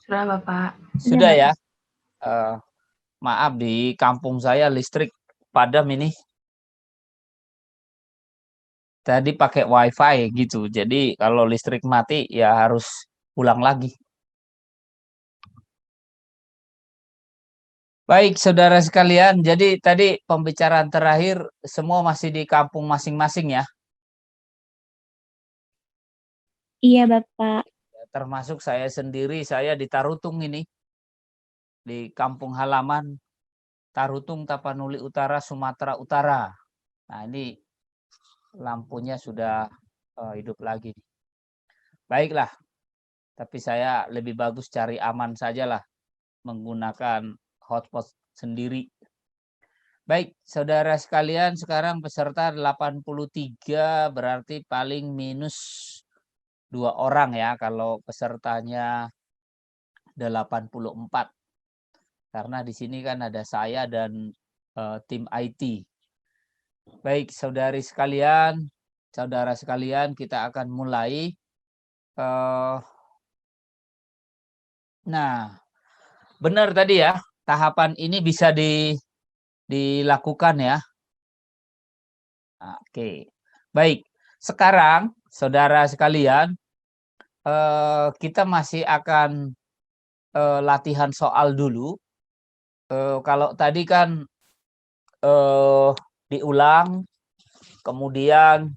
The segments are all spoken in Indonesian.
Sudah, Bapak. Sudah ya. Maaf, di kampung saya listrik padam ini. Tadi pakai WiFi gitu. Jadi kalau listrik mati ya harus pulang lagi. Baik, saudara sekalian. Jadi tadi pembicaraan terakhir semua masih di kampung masing-masing ya. Iya, Bapak. Termasuk saya sendiri, saya di Tarutung ini. Di kampung halaman Tarutung, Tapanuli Utara, Sumatera Utara. Nah, ini lampunya sudah hidup lagi. Baiklah, tapi saya lebih bagus cari aman sajalah menggunakan hotspot sendiri. Baik, saudara sekalian, sekarang peserta 83 berarti paling minus 2 orang ya kalau pesertanya 84. Karena di sini kan ada saya dan tim IT. Baik, saudara sekalian, kita akan mulai. Nah, benar tadi ya, tahapan ini bisa dilakukan ya. Oke, baik. Sekarang, saudara sekalian, kita masih akan latihan soal dulu. Kalau tadi kan diulang, kemudian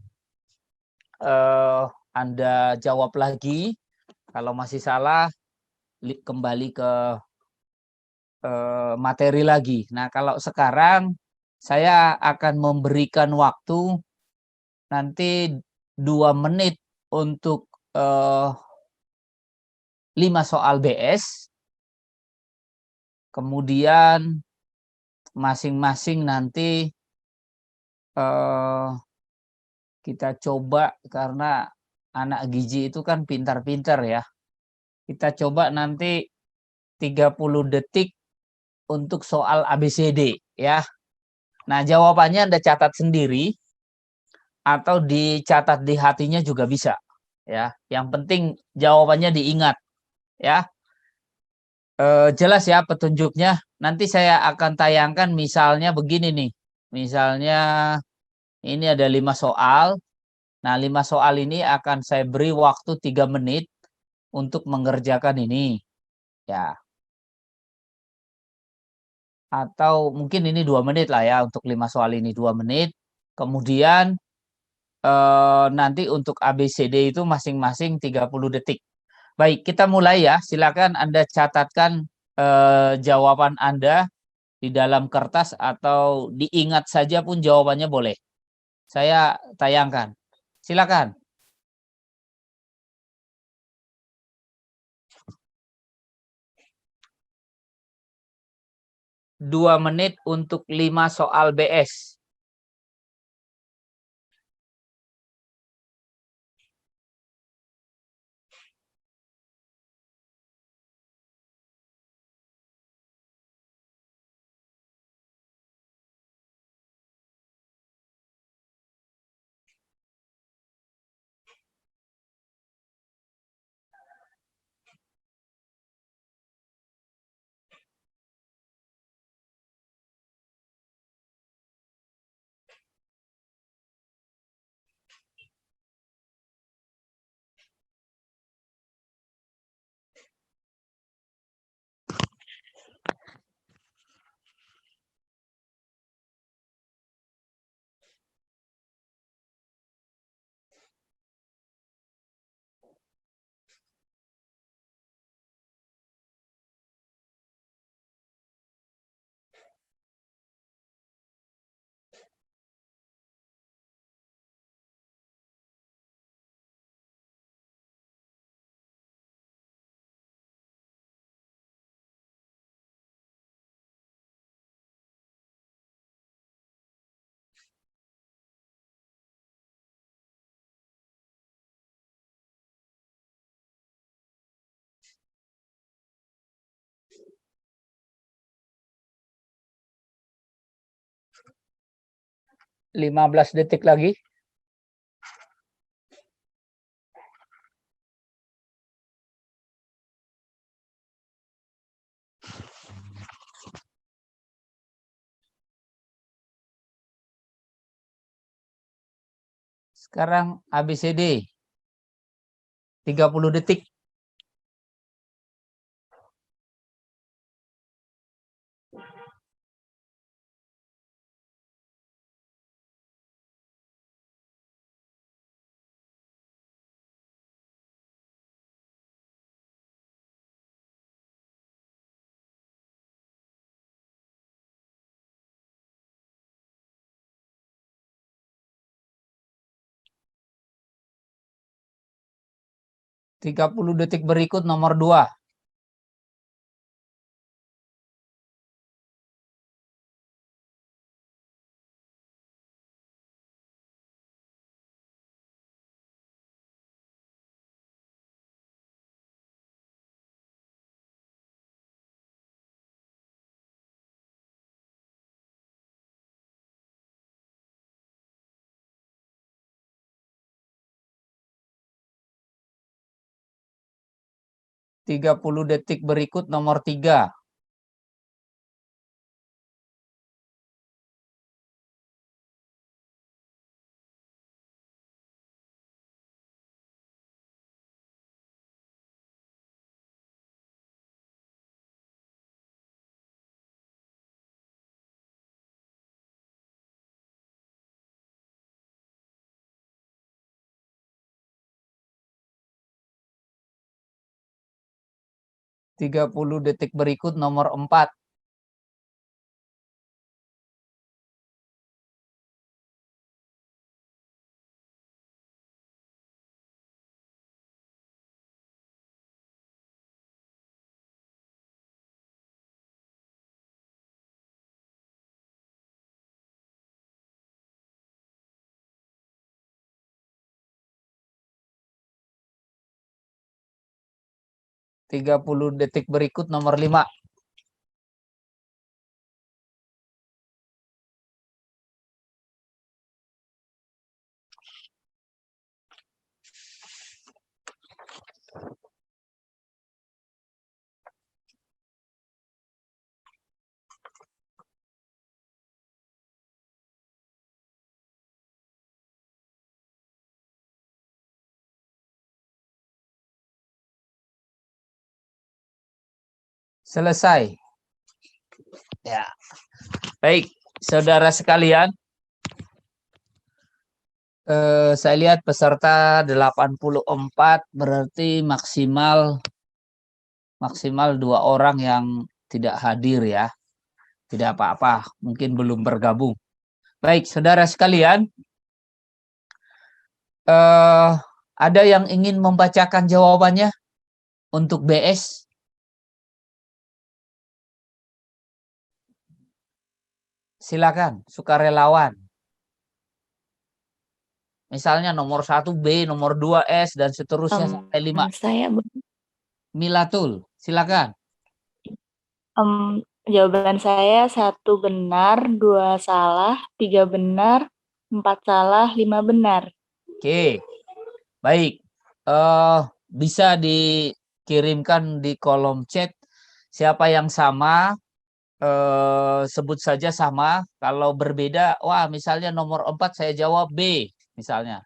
Anda jawab lagi. Kalau masih salah, kembali ke materi lagi. Nah, kalau sekarang saya akan memberikan waktu nanti 2 menit untuk 5 soal BS. Kemudian masing-masing nanti kita coba, karena anak gizi itu kan pintar-pintar ya. Kita coba nanti 30 detik untuk soal ABCD ya. Nah, jawabannya Anda catat sendiri atau dicatat di hatinya juga bisa ya. Yang penting jawabannya diingat ya. Jelas ya petunjuknya. Nanti saya akan tayangkan misalnya begini nih. Misalnya ini ada 5 soal. Nah, 5 soal ini akan saya beri waktu 3 menit untuk mengerjakan ini. Ya. Atau mungkin ini 2 menit lah ya, untuk 5 soal ini 2 menit. Kemudian nanti untuk ABCD itu masing-masing 30 detik. Baik, kita mulai ya. Silakan Anda catatkan jawaban Anda di dalam kertas atau diingat saja pun jawabannya boleh. Saya tayangkan. Silakan. Dua menit untuk 5 soal BS. Lima belas detik lagi. Sekarang ABCD. 30 detik. Tiga 30 detik berikut nomor 2. Tiga 30 detik berikut nomor 3. Tiga 30 detik berikut nomor 4. Tiga 30 detik berikut nomor 5. Selesai. Ya. Baik, saudara sekalian. Saya lihat peserta 84, berarti maksimal 2 orang yang tidak hadir ya. Tidak apa-apa, mungkin belum bergabung. Baik, saudara sekalian. Ada yang ingin membacakan jawabannya untuk BS? Silakan, sukarelawan. Misalnya nomor 1 B, nomor 2 S, dan seterusnya sampai 5. Saya Milatul, silakan. jawaban saya 1 benar, 2 salah, 3 benar, 4 salah, 5 benar. Oke, baik. Bisa dikirimkan di kolom chat siapa yang sama, sebut saja sama. Kalau berbeda, wah misalnya nomor 4 saya jawab B, misalnya.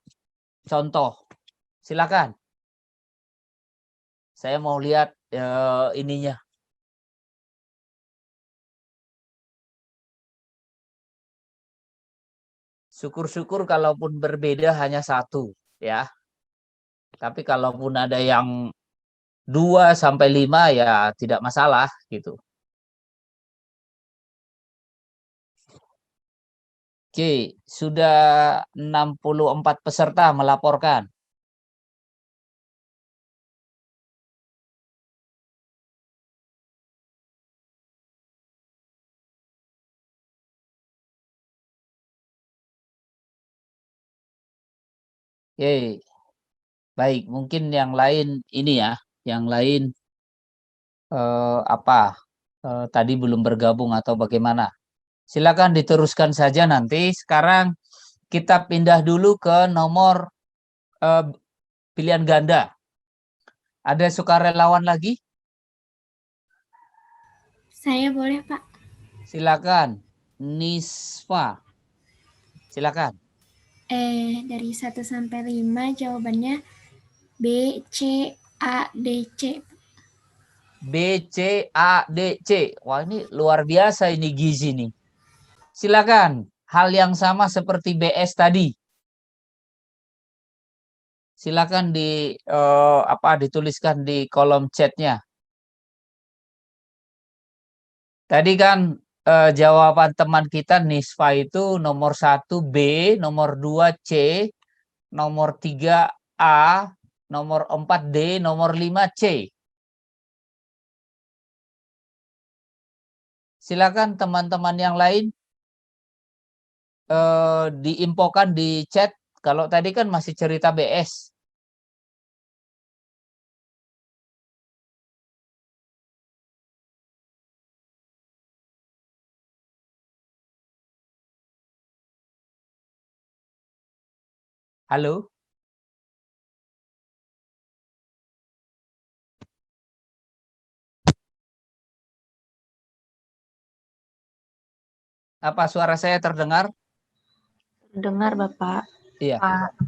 Contoh, silakan. Saya mau lihat ininya. Syukur-syukur kalaupun berbeda hanya 1, ya. Tapi kalaupun ada yang 2 sampai 5 ya tidak masalah gitu. Oke, sudah 64 peserta melaporkan. Oke. Baik, mungkin yang lain ini ya, yang lain tadi belum bergabung atau bagaimana? Silakan diteruskan saja nanti. Sekarang kita pindah dulu ke nomor pilihan ganda. Ada sukarelawan lagi? Saya boleh, Pak. Silakan, Nisfa. Silakan. Dari 1 sampai 5 jawabannya B, C, A, D, C. B, C, A, D, C. Wah, ini luar biasa ini gizi nih. Silakan. Hal yang sama seperti BS tadi. Silakan dituliskan di kolom chatnya. Tadi kan jawaban teman kita Nisfa itu nomor 1 B, nomor 2 C, nomor 3 A, nomor 4 D, nomor 5 C. Silakan teman-teman yang lain diinfokan di chat. Kalau tadi kan masih cerita BS. Halo? Apa suara saya terdengar? Dengar, Bapak. Iya. Pak.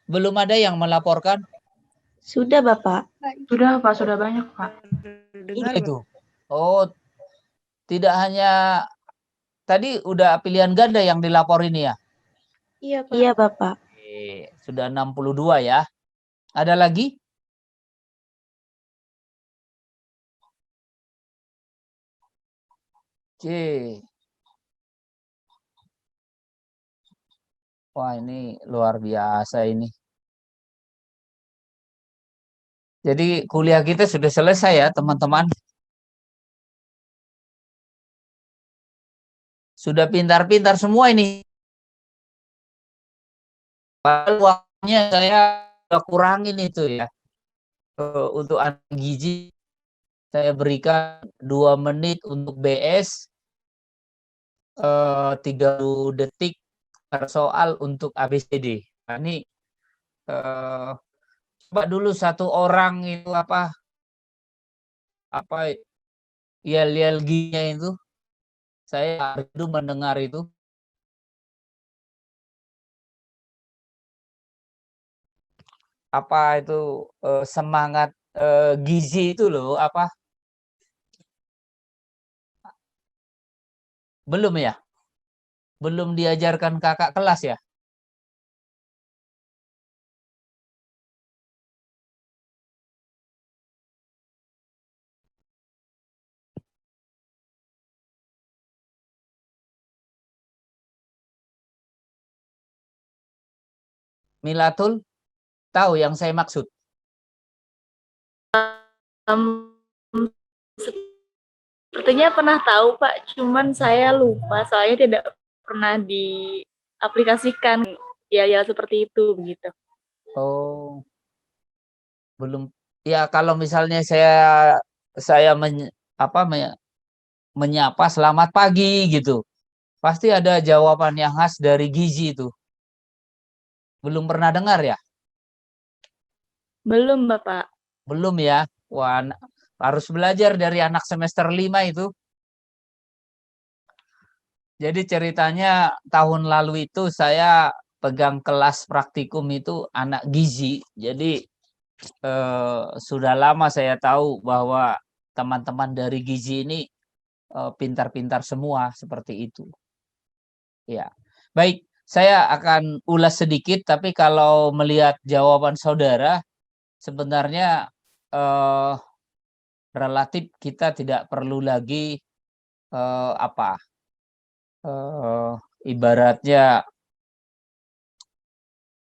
Belum ada yang melaporkan? Sudah, Bapak. Sudah, Pak. Sudah banyak, Pak. Sudah itu. Oh, tidak hanya tadi udah pilihan ganda yang dilapor ini ya? Iya, Pak. Iya, Bapak. Sudah 62 ya. Ada lagi? C. Wah, ini luar biasa ini. Jadi kuliah kita sudah selesai ya, teman-teman. Sudah pintar-pintar semua ini. Padahal waktunya saya udah kurangin itu ya. Untuk anak gizi saya berikan 2 menit untuk BS, 30 detik per soal untuk ABCD. Nah, ini coba dulu satu orang itu apa yel-yelginya itu. Saya rindu mendengar itu. Apa itu semangat gizi itu loh, apa? Belum ya? Belum diajarkan kakak kelas ya? Milatul, tahu yang saya maksud? Sepertinya pernah tahu, Pak. Cuman saya lupa, soalnya tidak pernah diaplikasikan ya seperti itu begitu. Oh, belum. Ya kalau misalnya saya menyapa selamat pagi gitu. Pasti ada jawaban yang khas dari gizi itu. Belum pernah dengar ya? Belum, Bapak. Belum ya? Wah, harus belajar dari anak semester 5 itu. Jadi ceritanya tahun lalu itu saya pegang kelas praktikum itu anak gizi. Jadi sudah lama saya tahu bahwa teman-teman dari gizi ini pintar-pintar semua seperti itu. Ya, baik. Saya akan ulas sedikit, tapi kalau melihat jawaban saudara, sebenarnya relatif kita tidak perlu lagi ibaratnya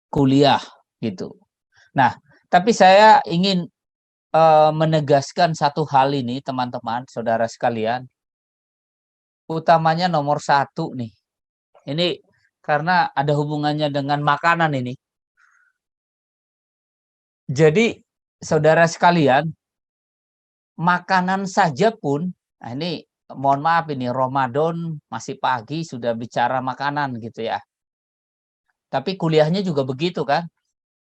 kuliah gitu. Nah, tapi saya ingin menegaskan satu hal ini, teman-teman, saudara sekalian. Utamanya nomor 1 nih. Ini karena ada hubungannya dengan makanan ini. Jadi, saudara sekalian, makanan saja pun, nah ini mohon maaf ini Ramadan masih pagi sudah bicara makanan gitu ya. Tapi kuliahnya juga begitu kan?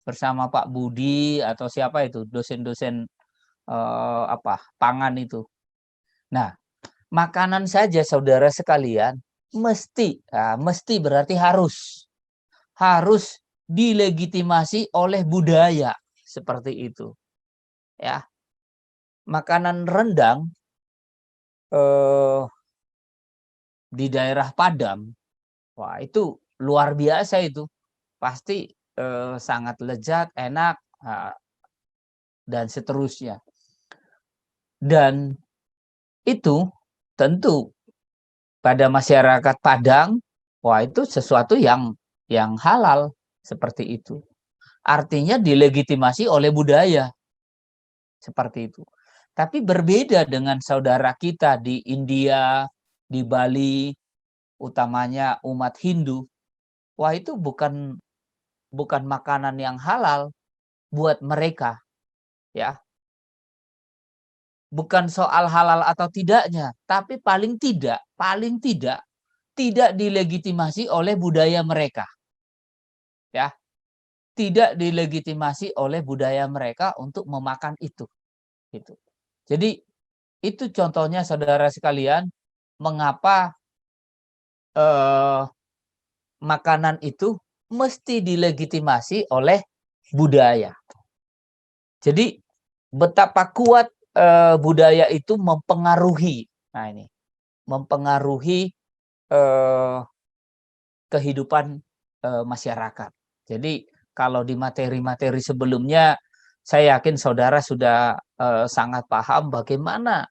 Bersama Pak Budi atau siapa itu dosen-dosen pangan itu. Nah, makanan saja saudara sekalian mesti berarti harus. harus dilegitimasi oleh budaya seperti itu. Ya, makanan rendang di daerah Padang, wah itu luar biasa itu, pasti sangat lezat, enak, dan seterusnya. Dan itu tentu pada masyarakat Padang, wah itu sesuatu yang halal seperti itu. Artinya dilegitimasi oleh budaya seperti itu. Tapi berbeda dengan saudara kita di India, di Bali, utamanya umat Hindu. Wah itu bukan makanan yang halal buat mereka, ya. Bukan soal halal atau tidaknya, tapi paling tidak tidak dilegitimasi oleh budaya mereka. Ya, tidak dilegitimasi oleh budaya mereka untuk memakan itu. Gitu. Jadi itu contohnya saudara sekalian, mengapa makanan itu mesti dilegitimasi oleh budaya. Jadi betapa kuat budaya itu mempengaruhi, nah ini, mempengaruhi kehidupan masyarakat. Jadi kalau di materi-materi sebelumnya, saya yakin saudara sudah sangat paham bagaimana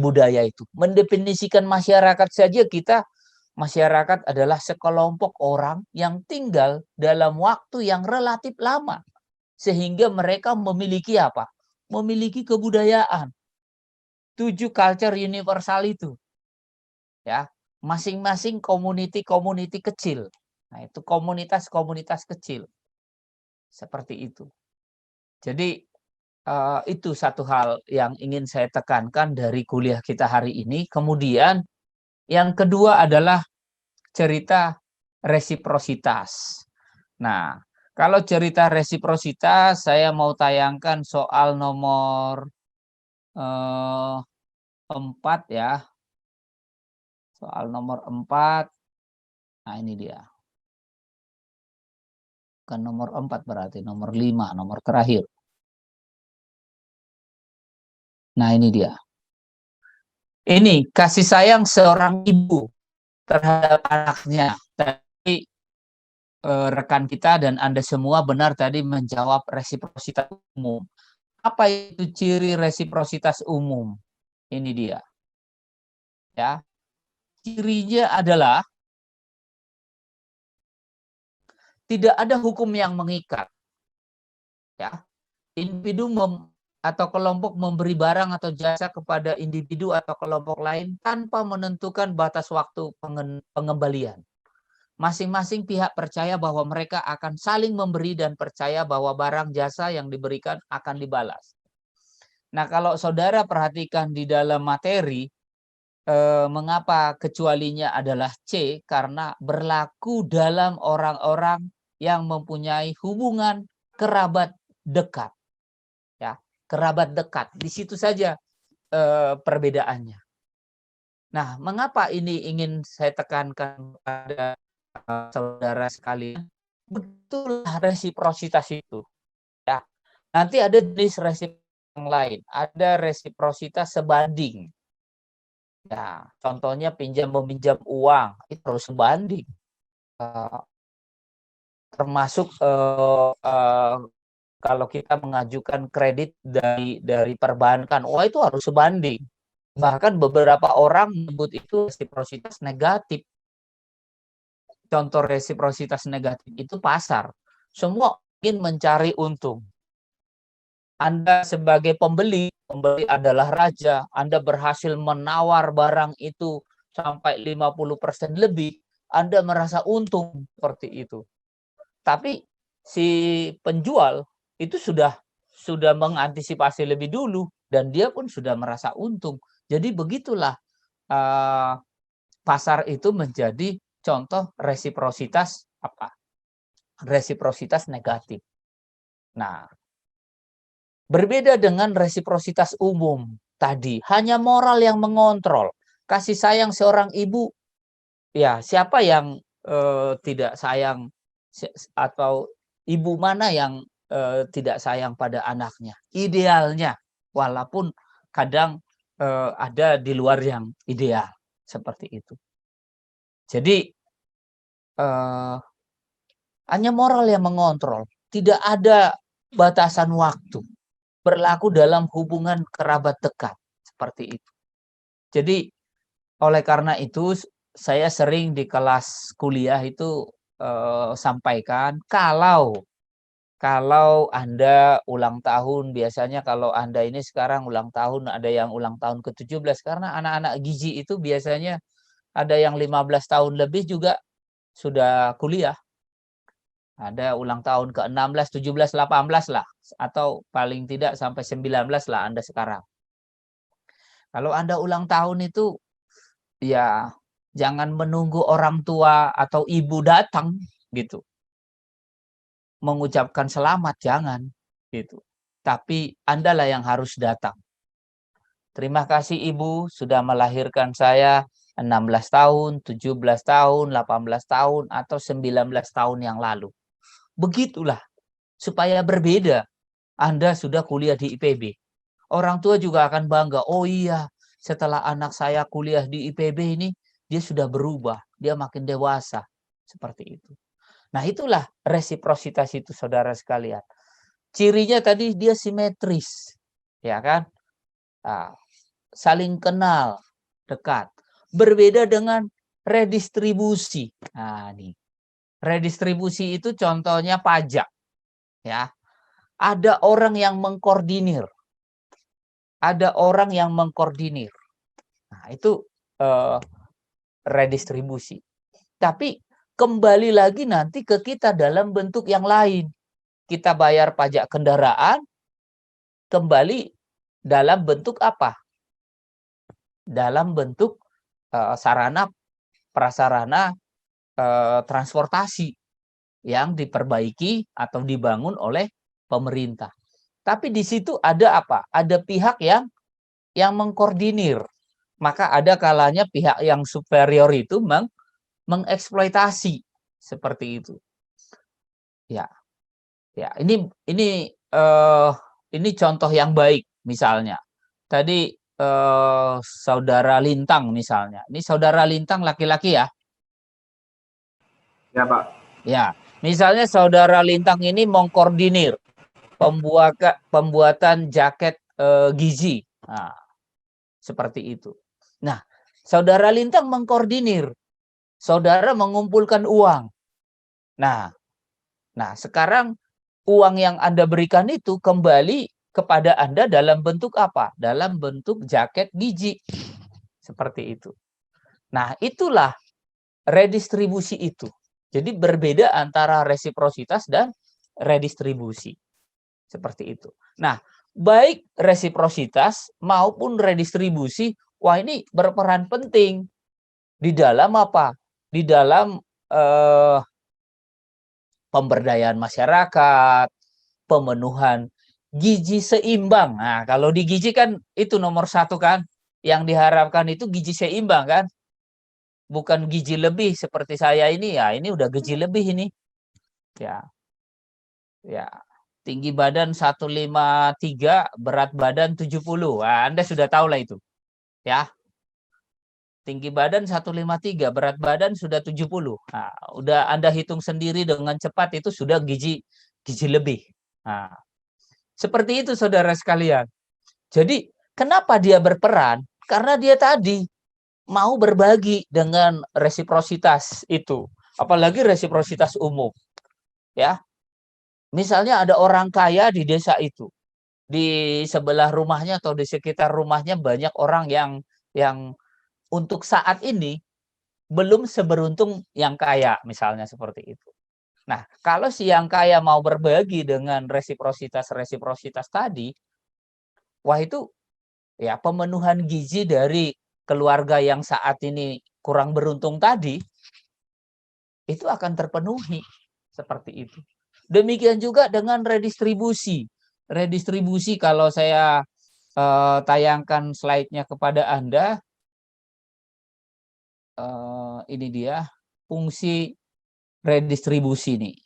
budaya itu. Mendefinisikan masyarakat saja kita, masyarakat adalah sekelompok orang yang tinggal dalam waktu yang relatif lama. Sehingga mereka memiliki apa? Memiliki kebudayaan. 7 culture universal itu. Ya, masing-masing community kecil. Nah, itu komunitas-komunitas kecil. Seperti itu. Jadi itu satu hal yang ingin saya tekankan dari kuliah kita hari ini. Kemudian yang kedua adalah cerita resiprositas. Nah, kalau cerita resiprositas, saya mau tayangkan soal nomor 4 ya. Soal nomor 4. Nah, ini dia. Bukan nomor 4 berarti, nomor 5, nomor terakhir. Nah, ini dia. Ini kasih sayang seorang ibu terhadap anaknya. Tapi rekan kita dan Anda semua benar tadi menjawab resiprositas umum. Apa itu ciri resiprositas umum? Ini dia. Ya. Cirinya adalah tidak ada hukum yang mengikat. Ya. Individu atau kelompok memberi barang atau jasa kepada individu atau kelompok lain tanpa menentukan batas waktu pengembalian. Masing-masing pihak percaya bahwa mereka akan saling memberi dan percaya bahwa barang jasa yang diberikan akan dibalas. Nah, kalau saudara perhatikan di dalam materi, mengapa kecualinya adalah C? Karena berlaku dalam orang-orang yang mempunyai hubungan kerabat dekat. Ya, kerabat dekat. Di situ saja perbedaannya. Nah, mengapa ini ingin saya tekankan pada saudara sekalian? Betul resiprositas itu. Ya. Nanti ada jenis resiprositas yang lain. Ada resiprositas sebanding. Ya, contohnya pinjam-meminjam uang, itu harus sebanding. Termasuk kalau kita mengajukan kredit dari perbankan, wah itu harus sebanding. Bahkan beberapa orang menyebut itu resiprositas negatif. Contoh resiprositas negatif itu pasar. Semua ingin mencari untung. Anda sebagai pembeli adalah raja, Anda berhasil menawar barang itu sampai 50% lebih, Anda merasa untung seperti itu. Tapi si penjual itu sudah mengantisipasi lebih dulu dan dia pun sudah merasa untung. Jadi begitulah pasar itu menjadi contoh resiprositas apa? Resiprositas negatif. Nah, berbeda dengan resiprositas umum tadi, hanya moral yang mengontrol. Kasih sayang seorang ibu, ya siapa yang tidak sayang atau ibu mana yang tidak sayang pada anaknya? Idealnya, walaupun kadang ada di luar yang ideal seperti itu. Jadi hanya moral yang mengontrol, tidak ada batasan waktu. Berlaku dalam hubungan kerabat dekat seperti itu. Jadi oleh karena itu saya sering di kelas kuliah itu sampaikan kalau Anda ulang tahun, biasanya kalau Anda ini sekarang ulang tahun, ada yang ulang tahun ke-17 karena anak-anak gizi itu biasanya ada yang 15 tahun lebih juga sudah kuliah. Ada ulang tahun ke-16, 17, 18 lah. Atau paling tidak sampai 19 lah Anda sekarang. Kalau Anda ulang tahun itu, ya jangan menunggu orang tua atau ibu datang gitu. Mengucapkan selamat, jangan gitu. Tapi Anda lah yang harus datang. Terima kasih Ibu sudah melahirkan saya 16 tahun, 17 tahun, 18 tahun, atau 19 tahun yang lalu. Begitulah, supaya berbeda. Anda sudah kuliah di IPB. Orang tua juga akan bangga. Oh iya, setelah anak saya kuliah di IPB ini, dia sudah berubah. Dia makin dewasa. Seperti itu. Nah itulah resiprositas itu saudara sekalian. Cirinya tadi dia simetris. Ya kan? Nah, saling kenal, dekat. Berbeda dengan redistribusi. Nah ini. Redistribusi itu contohnya pajak. Ya, ada orang yang mengkoordinir. Ada orang yang mengkoordinir. Nah, itu redistribusi. Tapi kembali lagi nanti ke kita dalam bentuk yang lain. Kita bayar pajak kendaraan, kembali dalam bentuk apa? Dalam bentuk sarana prasarana transportasi yang diperbaiki atau dibangun oleh pemerintah. Tapi di situ ada apa? Ada pihak yang mengkoordinir. Maka ada kalanya pihak yang superior itu mengeksploitasi seperti itu. Ya. Ya, ini contoh yang baik misalnya. Tadi saudara Lintang misalnya. Ini saudara Lintang laki-laki ya? Ya, Pak. Ya, misalnya saudara Lintang ini mengkoordinir pembuatan jaket gizi. Nah, seperti itu. Nah, saudara Lintang mengkoordinir. Saudara mengumpulkan uang. Nah, sekarang uang yang Anda berikan itu kembali kepada Anda dalam bentuk apa? Dalam bentuk jaket gizi. Seperti itu. Nah, itulah redistribusi itu. Jadi berbeda antara resiprositas dan redistribusi. Seperti itu. Nah, baik resiprositas maupun redistribusi, wah ini berperan penting di dalam apa? Di dalam pemberdayaan masyarakat, pemenuhan gizi seimbang. Nah, kalau di gizi kan itu nomor 1 kan, yang diharapkan itu gizi seimbang kan, bukan gizi lebih seperti saya ini ya, ini udah gizi lebih ini. Ya, tinggi badan 153, berat badan 70. Nah, Anda sudah tahu lah itu. Ya. Tinggi badan 153, berat badan sudah 70. Nah, udah Anda hitung sendiri dengan cepat itu sudah gizi lebih. Nah, seperti itu saudara sekalian. Jadi, kenapa dia berperan? Karena dia tadi mau berbagi dengan resiprositas itu. Apalagi resiprositas umum. Ya. Misalnya ada orang kaya di desa itu. Di sebelah rumahnya atau di sekitar rumahnya banyak orang yang untuk saat ini belum seberuntung yang kaya, misalnya seperti itu. Nah, kalau si yang kaya mau berbagi dengan resiprositas tadi, wah itu ya pemenuhan gizi dari keluarga yang saat ini kurang beruntung tadi, itu akan terpenuhi seperti itu. Demikian juga dengan redistribusi. Redistribusi kalau saya tayangkan slide-nya kepada Anda, ini dia fungsi redistribusi nih.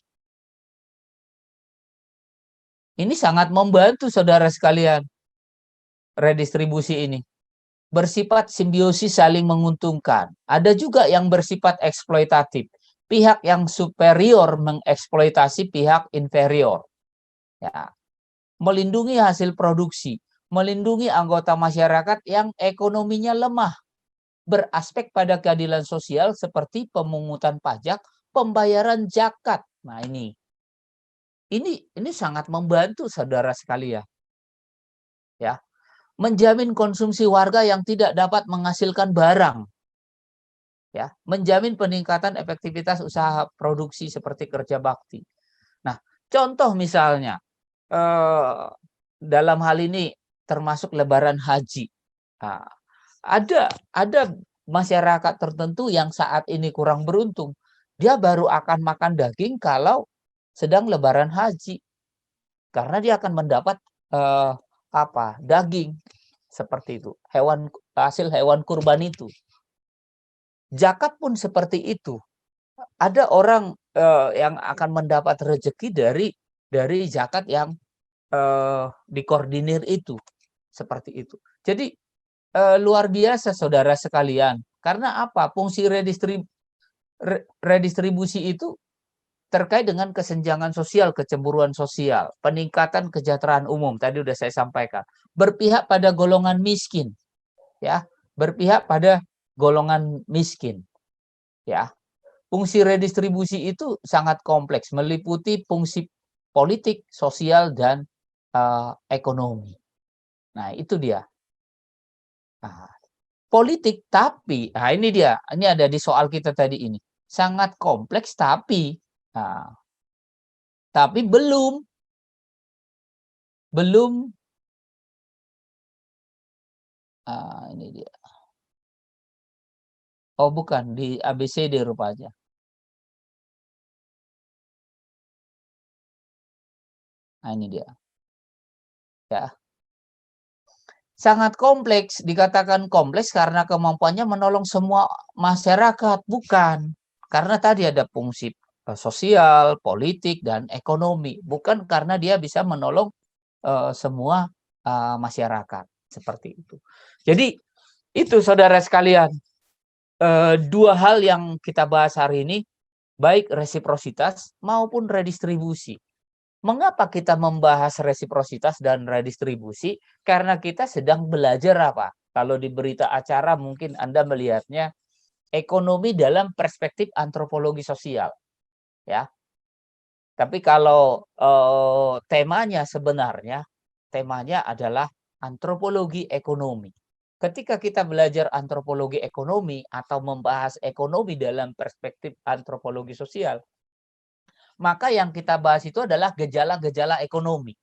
Ini sangat membantu saudara sekalian. Redistribusi ini bersifat simbiosis saling menguntungkan. Ada juga yang bersifat eksploitatif. Pihak yang superior mengeksploitasi pihak inferior. Ya. Melindungi hasil produksi, melindungi anggota masyarakat yang ekonominya lemah, beraspek pada keadilan sosial seperti pemungutan pajak, pembayaran zakat. Nah, ini sangat membantu saudara sekalian. Ya. Menjamin konsumsi warga yang tidak dapat menghasilkan barang. Ya, menjamin peningkatan efektivitas usaha produksi seperti kerja bakti. Nah, contoh misalnya dalam hal ini termasuk lebaran haji. Nah, ada masyarakat tertentu yang saat ini kurang beruntung. Dia baru akan makan daging kalau sedang lebaran haji. Karena dia akan mendapat daging seperti itu. Hasil hewan kurban itu. Zakat pun seperti itu. Ada orang yang akan mendapat rezeki dari zakat yang dikoordinir itu. Seperti itu. Jadi luar biasa saudara sekalian. Karena apa? Fungsi redistribusi itu terkait dengan kesenjangan sosial, kecemburuan sosial, peningkatan kesejahteraan umum. Tadi sudah saya sampaikan. Berpihak pada golongan miskin. Ya, berpihak pada golongan miskin. Ya. Fungsi redistribusi itu sangat kompleks, meliputi fungsi politik, sosial, dan ekonomi. Nah, itu dia. Nah, politik, tapi, nah ini dia, ini ada di soal kita tadi ini. Sangat kompleks, tapi belum ini dia. Oh bukan, di ABCD rupanya. Nah ini dia. Ya. Sangat kompleks, dikatakan kompleks karena kemampuannya menolong semua masyarakat. Bukan. Karena tadi ada fungsi sosial, politik, dan ekonomi. Bukan karena dia bisa menolong semua masyarakat. Seperti itu. Jadi itu saudara sekalian. Dua hal yang kita bahas hari ini, baik resiprositas maupun redistribusi. Mengapa kita membahas resiprositas dan redistribusi? Karena kita sedang belajar apa? Kalau di berita acara mungkin Anda melihatnya ekonomi dalam perspektif antropologi sosial. Ya. Tapi kalau temanya adalah antropologi ekonomi. Ketika kita belajar antropologi ekonomi atau membahas ekonomi dalam perspektif antropologi sosial, maka yang kita bahas itu adalah gejala-gejala ekonomi.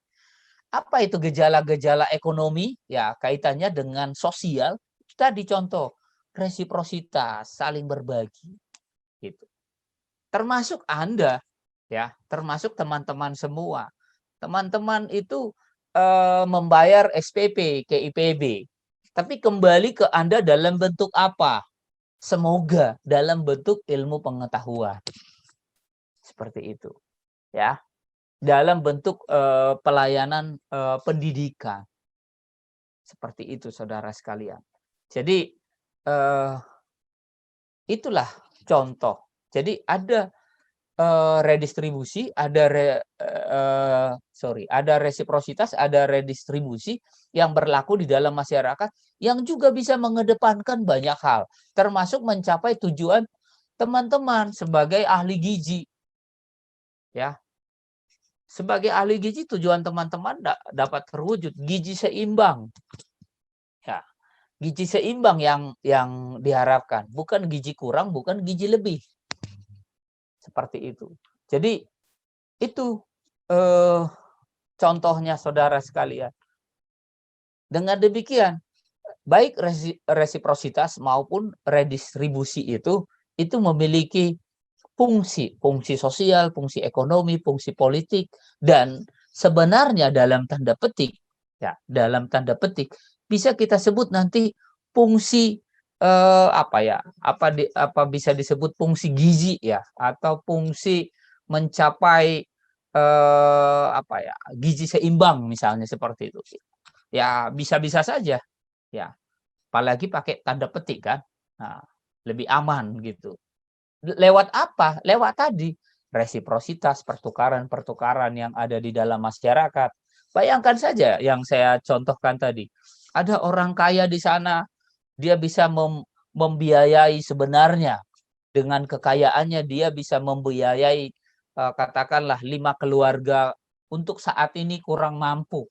Apa itu gejala-gejala ekonomi? Ya, kaitannya dengan sosial. Tadi contoh, resiprositas, saling berbagi. Gitu. Termasuk Anda, ya, termasuk teman-teman semua. Teman-teman itu membayar SPP ke IPB. Tapi kembali ke Anda dalam bentuk apa? Semoga dalam bentuk ilmu pengetahuan. Seperti itu. Ya. Dalam bentuk pelayanan pendidikan. Seperti itu saudara sekalian. Jadi itulah contoh. Jadi ada redistribusi, ada resiprositas, ada redistribusi yang berlaku di dalam masyarakat yang juga bisa mengedepankan banyak hal, termasuk mencapai tujuan teman-teman sebagai ahli gizi. Ya. Sebagai ahli gizi tujuan teman-teman dapat terwujud, gizi seimbang. Ya. Gizi seimbang yang diharapkan, bukan gizi kurang, bukan gizi lebih. Seperti itu. Jadi itu contohnya saudara sekalian. Dengan demikian, baik resiprositas maupun redistribusi itu memiliki fungsi sosial, fungsi ekonomi, fungsi politik, dan sebenarnya dalam tanda petik bisa kita sebut nanti fungsi bisa disebut fungsi gizi ya, atau fungsi mencapai apa ya, gizi seimbang misalnya seperti itu. Ya bisa-bisa saja. Ya, apalagi pakai tanda petik kan. Nah, lebih aman gitu. Lewat apa? Lewat tadi resiprositas, pertukaran-pertukaran yang ada di dalam masyarakat. Bayangkan saja yang saya contohkan tadi. Ada orang kaya di sana, dia bisa membiayai sebenarnya dengan kekayaannya dia bisa membiayai katakanlah 5 keluarga untuk saat ini kurang mampu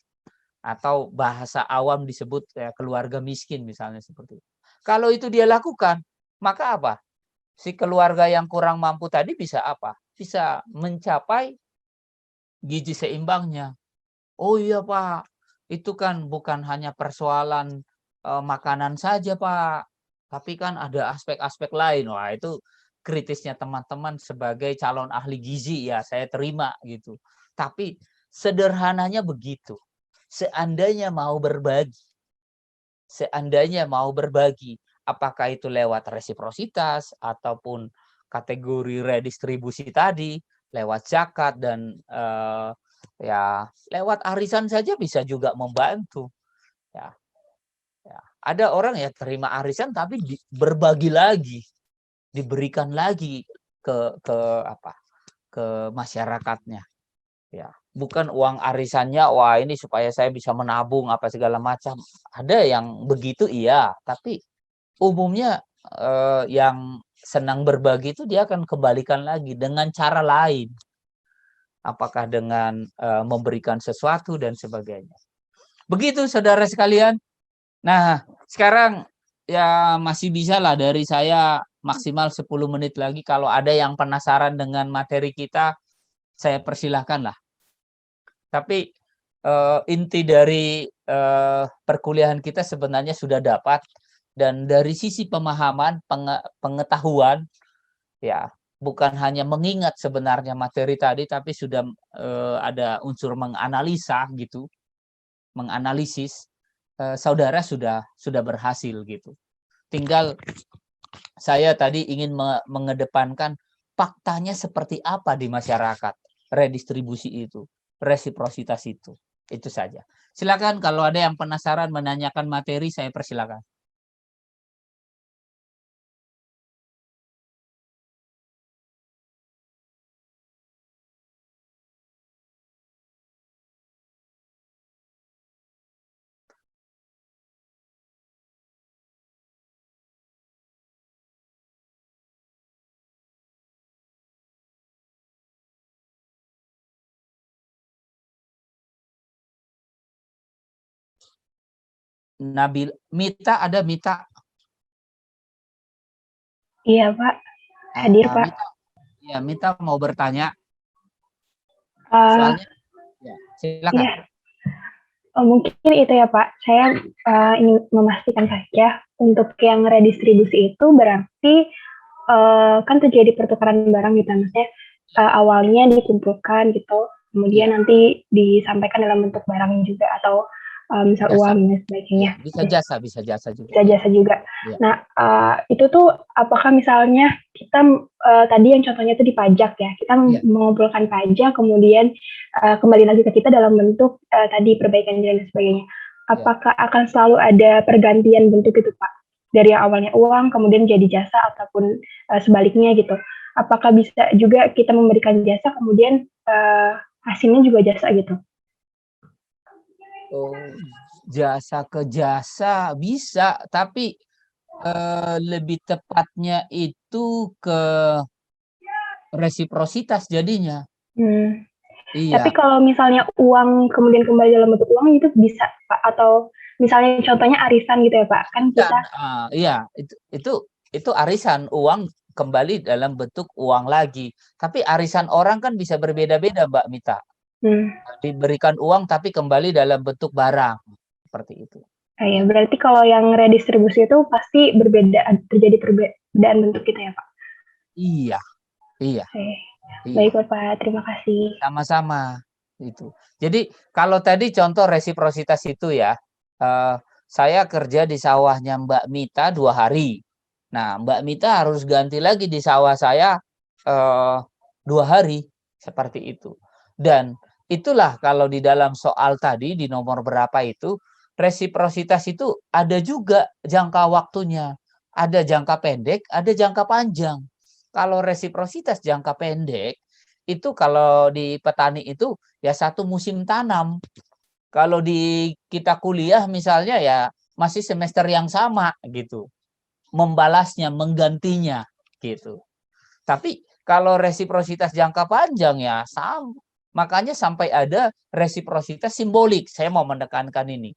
atau bahasa awam disebut keluarga miskin misalnya seperti itu. Kalau itu dia lakukan, maka apa? Si keluarga yang kurang mampu tadi bisa apa? Bisa mencapai gizi seimbangnya. Oh iya Pak, itu kan bukan hanya persoalan makanan saja Pak, tapi kan ada aspek-aspek lain. Wah itu kritisnya teman-teman sebagai calon ahli gizi ya saya terima gitu. Tapi sederhananya begitu. Seandainya mau berbagi, apakah itu lewat resiprositas ataupun kategori redistribusi tadi, lewat zakat dan ya lewat arisan saja bisa juga membantu. Ya, ya. Ada orang ya terima arisan tapi berbagi lagi, diberikan lagi ke apa? Ke masyarakatnya. Ya, bukan uang arisannya, wah ini supaya saya bisa menabung apa segala macam. Ada yang begitu iya, tapi umumnya yang senang berbagi itu dia akan kembalikan lagi dengan cara lain. Apakah dengan memberikan sesuatu dan sebagainya. Begitu saudara sekalian. Nah, sekarang ya masih bisa lah dari saya maksimal 10 menit lagi. Kalau ada yang penasaran dengan materi kita, saya persilahkan lah. Tapi inti dari perkuliahan kita sebenarnya sudah dapat, dan dari sisi pemahaman, pengetahuan, ya bukan hanya mengingat sebenarnya materi tadi, tapi sudah ada unsur menganalisa gitu, menganalisis. Saudara sudah berhasil gitu. Tinggal saya tadi ingin mengedepankan faktanya seperti apa di masyarakat, redistribusi itu, resiprositas itu saja. Silakan kalau ada yang penasaran menanyakan materi, saya persilakan. Nabil, Mita ada Mita? Iya Pak, hadir Pak. Mita mau bertanya. Soalnya, ya, silakan. Ya. Mungkin itu ya Pak, saya ingin memastikan saja untuk yang redistribusi itu berarti kan terjadi pertukaran barang gitu, maksudnya awalnya dikumpulkan gitu, kemudian nanti disampaikan dalam bentuk barang juga atau misal jasa. Uang dan sebagainya. Ya, bisa jasa juga. Bisa jasa juga. Ya. Nah, itu tuh apakah misalnya kita tadi yang contohnya itu dipajak ya, kita mengumpulkan pajak, kemudian kembali lagi ke kita dalam bentuk tadi perbaikan jalan dan sebagainya. Apakah akan selalu ada pergantian bentuk itu Pak? Dari yang awalnya uang, kemudian jadi jasa ataupun sebaliknya gitu. Apakah bisa juga kita memberikan jasa, kemudian hasilnya juga jasa gitu? Oh, jasa ke jasa bisa, tapi lebih tepatnya itu ke resiprositas jadinya. Iya. Tapi kalau misalnya uang kemudian kembali dalam bentuk uang itu bisa Pak, atau misalnya contohnya arisan gitu ya Pak, kan kita iya itu arisan, uang kembali dalam bentuk uang lagi. Tapi arisan orang kan bisa berbeda-beda Mbak Mita. Diberikan uang tapi kembali dalam bentuk barang seperti itu. Ya, berarti kalau yang redistribusi itu pasti terjadi perbedaan bentuk gitu ya Pak? Iya. Baik Bapak, terima kasih. Sama-sama itu. Jadi kalau tadi contoh resiprositas itu ya, saya kerja di sawahnya Mbak Mita 2 hari. Nah Mbak Mita harus ganti lagi di sawah saya 2 hari seperti itu. Dan itulah kalau di dalam soal tadi di nomor berapa itu, resiprositas itu ada juga jangka waktunya. Ada jangka pendek, ada jangka panjang. Kalau resiprositas jangka pendek, itu kalau di petani itu ya 1 musim tanam. Kalau di kita kuliah misalnya ya masih semester yang sama gitu. Membalasnya, menggantinya gitu. Tapi kalau resiprositas jangka panjang ya makanya sampai ada resiprositas simbolik. Saya mau menekankan ini.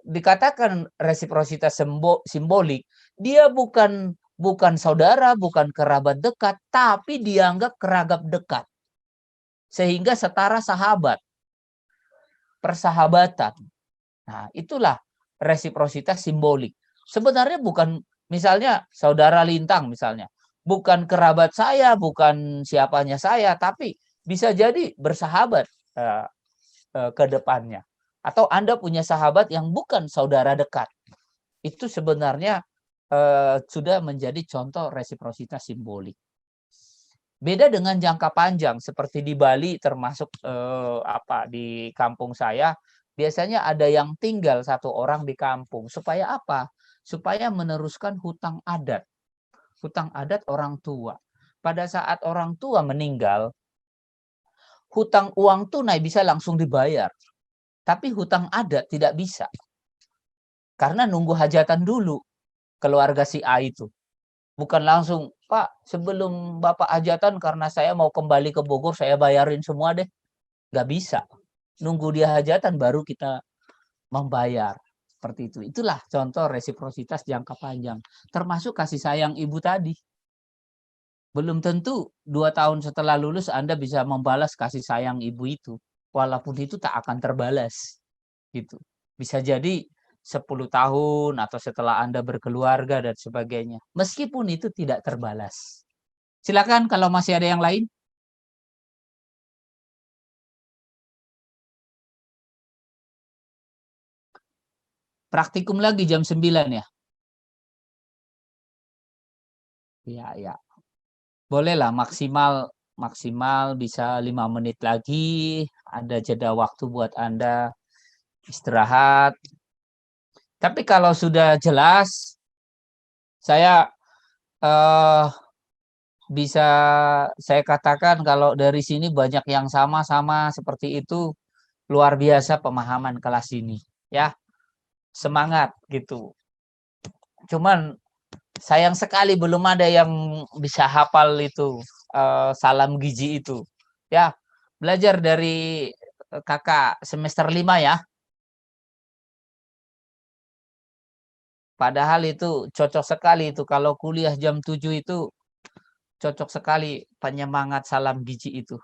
Dikatakan resiprositas simbolik, dia bukan saudara, bukan kerabat dekat, tapi dianggap kerabat dekat. Sehingga setara sahabat, persahabatan. Nah, itulah resiprositas simbolik. Sebenarnya bukan misalnya saudara lintang misalnya, bukan kerabat saya, bukan siapanya saya, tapi bisa jadi bersahabat ke depannya. Atau Anda punya sahabat yang bukan saudara dekat. Itu sebenarnya sudah menjadi contoh resiprositas simbolik. Beda dengan jangka panjang seperti di Bali termasuk di kampung saya, biasanya ada yang tinggal 1 orang di kampung. Supaya apa? Supaya meneruskan hutang adat. Hutang adat orang tua. Pada saat orang tua meninggal, hutang uang tunai bisa langsung dibayar. Tapi hutang adat tidak bisa. Karena nunggu hajatan dulu keluarga si A itu. Bukan langsung, Pak, sebelum Bapak hajatan karena saya mau kembali ke Bogor, saya bayarin semua deh. Nggak bisa. Nunggu dia hajatan baru kita membayar. Seperti itu. Itulah contoh resiprositas jangka panjang. Termasuk kasih sayang ibu tadi. Belum tentu 2 tahun setelah lulus Anda bisa membalas kasih sayang ibu itu. Walaupun itu tak akan terbalas. Gitu. Bisa jadi 10 tahun atau setelah Anda berkeluarga dan sebagainya. Meskipun itu tidak terbalas. Silakan kalau masih ada yang lain. Praktikum lagi jam 9 ya? Iya, ya. Bolehlah maksimal bisa 5 menit lagi. Ada jeda waktu buat Anda istirahat. Tapi kalau sudah jelas, saya bisa saya katakan kalau dari sini banyak yang sama-sama seperti itu, luar biasa pemahaman kelas ini, ya. Semangat gitu. Cuman sayang sekali belum ada yang bisa hafal itu salam gizi itu. Ya, belajar dari kakak semester 5 ya. Padahal itu cocok sekali itu kalau kuliah jam 7 itu cocok sekali penyemangat salam gizi itu.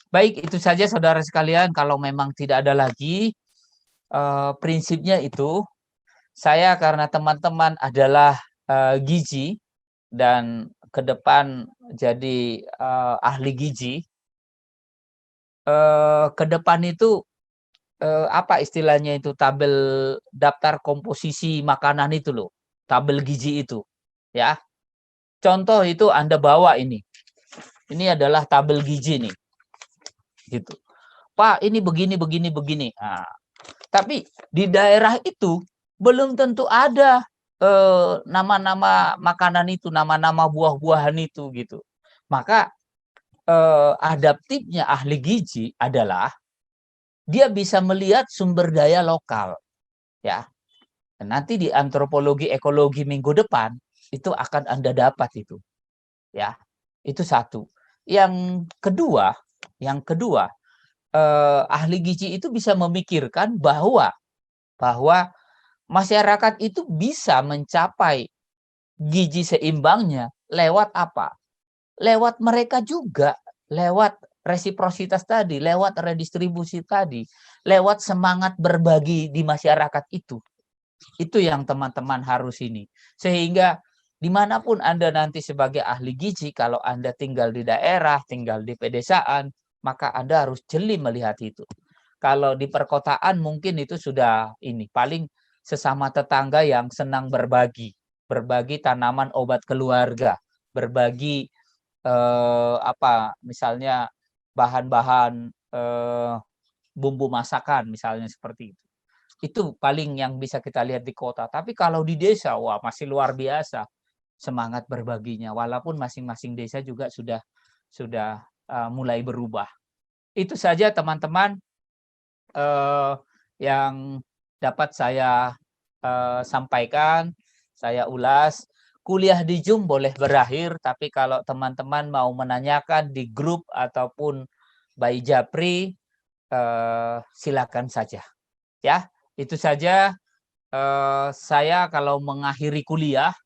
Baik, itu saja saudara sekalian. Kalau memang tidak ada lagi, prinsipnya itu, saya karena teman-teman adalah gizi dan ke depan jadi ahli gizi, ke depan itu apa istilahnya itu tabel daftar komposisi makanan itu loh, tabel gizi itu, ya. Contoh itu Anda bawa ini. Ini adalah tabel gizi nih. Gitu. Pak, ini begini. Nah, tapi di daerah itu belum tentu ada nama-nama makanan itu, nama-nama buah-buahan itu gitu. Maka adaptifnya ahli gizi adalah dia bisa melihat sumber daya lokal, ya. Dan nanti di antropologi ekologi minggu depan itu akan Anda dapat itu, ya. Itu satu. Yang kedua, ahli gizi itu bisa memikirkan bahwa masyarakat itu bisa mencapai gizi seimbangnya lewat apa? Lewat mereka juga, lewat resiprositas tadi, lewat redistribusi tadi, lewat semangat berbagi di masyarakat itu. Itu yang teman-teman harus ini. Sehingga dimanapun Anda nanti sebagai ahli gizi, kalau Anda tinggal di daerah, tinggal di pedesaan, maka Anda harus jeli melihat itu. Kalau di perkotaan mungkin itu sudah ini, paling sesama tetangga yang senang berbagi tanaman obat keluarga, berbagi misalnya bahan-bahan bumbu masakan misalnya seperti itu. Itu paling yang bisa kita lihat di kota. Tapi kalau di desa, wah masih luar biasa semangat berbaginya. Walaupun masing-masing desa juga sudah mulai berubah. Itu saja teman-teman yang dapat saya sampaikan, saya ulas. Kuliah di Zoom boleh berakhir, tapi kalau teman-teman mau menanyakan di grup ataupun by Japri, silakan saja. Ya, itu saja. Saya kalau mengakhiri kuliah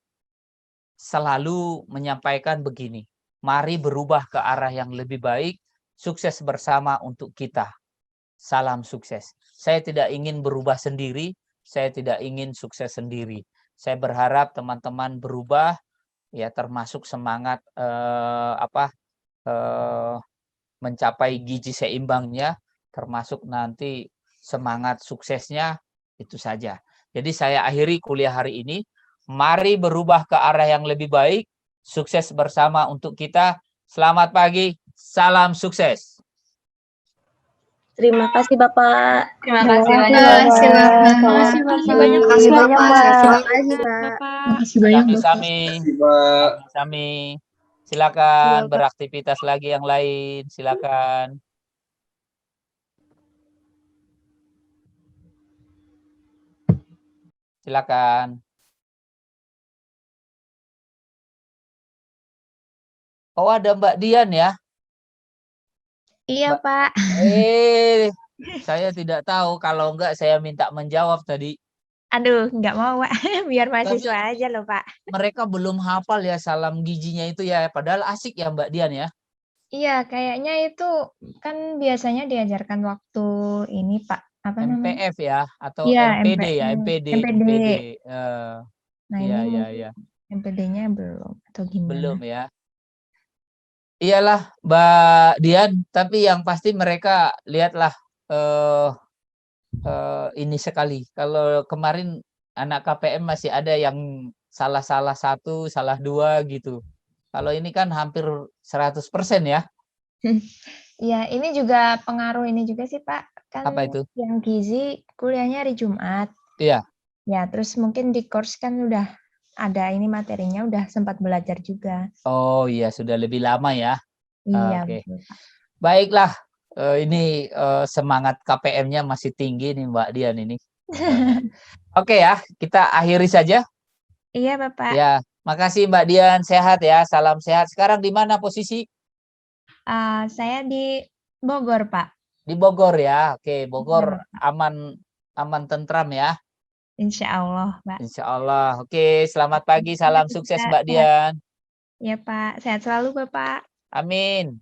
selalu menyampaikan begini. Mari berubah ke arah yang lebih baik, sukses bersama untuk kita. Salam sukses. Saya tidak ingin berubah sendiri, saya tidak ingin sukses sendiri. Saya berharap teman-teman berubah, ya termasuk semangat mencapai gizi seimbangnya, termasuk nanti semangat suksesnya, itu saja. Jadi saya akhiri kuliah hari ini. Mari berubah ke arah yang lebih baik, sukses bersama untuk kita. Selamat pagi, salam sukses. Terima kasih Bapak. Terima kasih Terima banyak. kasih, Bapak. Terima kasih, Bapak. Terima kasih banyak, Pak. Terima kasih, Pak. Terima kasih banyak, Bapak. Sami. Silakan beraktivitas lagi yang lain. Silakan. Silakan. Oh, ada Mbak Dian ya? Iya, Pak. Saya tidak tahu. Kalau enggak saya minta menjawab tadi. Aduh, nggak mau, Pak. Biar Tapi mahasiswa aja loh, Pak. mereka belum hafal ya salam gizinya itu ya. Padahal asik ya Mbak Dian ya. Iya, kayaknya itu kan biasanya diajarkan waktu ini, Pak. Apa namanya? MPF ya atau Iya, MPD ya, MPD. MPD. Nah, Iya, ini iya, mungkin iya. MPD-nya belum atau Belum gimana? ya. Iyalah Mbak Dian, tapi yang pasti mereka lihatlah ini sekali. Kalau kemarin anak KPM masih ada yang salah satu, salah dua gitu. Kalau ini kan hampir 100% ya. Iya, ini juga pengaruh ini juga sih, Pak. Kan Apa itu? yang gizi kuliahnya hari Jumat. Iya. Ya, terus mungkin di course kan udah ada ini materinya, udah sempat belajar juga. Oh iya, sudah lebih lama ya. Iya, Oke. betul, Pak. Baiklah, ini semangat KPM-nya masih tinggi nih Mbak Dian ini. Oke ya, kita akhiri saja. Iya, Bapak. Ya, makasih Mbak Dian, sehat ya, salam sehat. Sekarang di mana posisi? Saya di Bogor, Pak. Di Bogor ya. Oke, Bogor Iya, aman tentram ya. Insya Allah, Pak. Insya Allah. Oke, selamat pagi, salam sukses Mbak Sehat. Dian. Iya, Pak. Sehat selalu, Bapak. Amin.